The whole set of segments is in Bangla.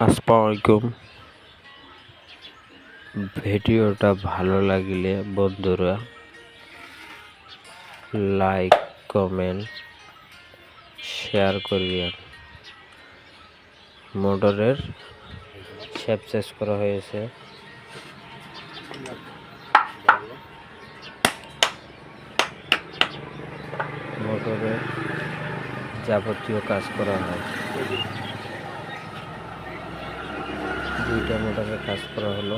আসসালামু আলাইকুম। ভিডিওটা ভালো লাগলে বন্ধুরা লাইক কমেন্ট শেয়ার করিয়েন। মোটরের শেপ চেঞ্জ করা হয়েছে, মোটরের যাবতীয় কাজ করা হয়। দুইটা মোটরের কাজ করা হলো।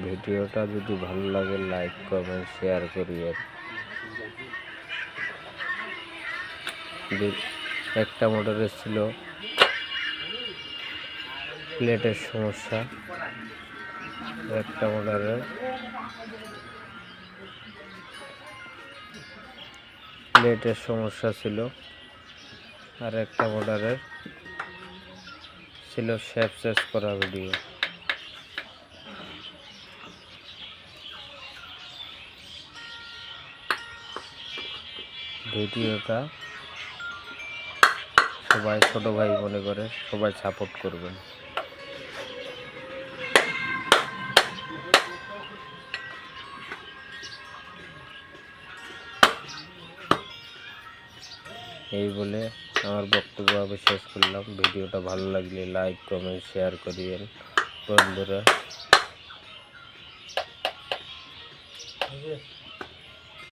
ভিডিওটা যদি ভালো লাগে লাইক কমেন্ট শেয়ার করিয়েন। একটা মোটরের ছিল প্লেটের সমস্যা, একটা মোটরের প্লেটের সমস্যা ছিল, আর একটা মোটরের ছিল শেপ চেঞ্জ করা ভিডিও। ভিডিওটা সবাই ছোট ভাই মনে করে সবাই সাপোর্ট করবেন। এই বলে আমার বক্তব্য আমি শেষ করলাম। ভিডিওটা ভালো লাগলে লাইক কমেন্ট শেয়ার করিয়েন বন্ধুরা।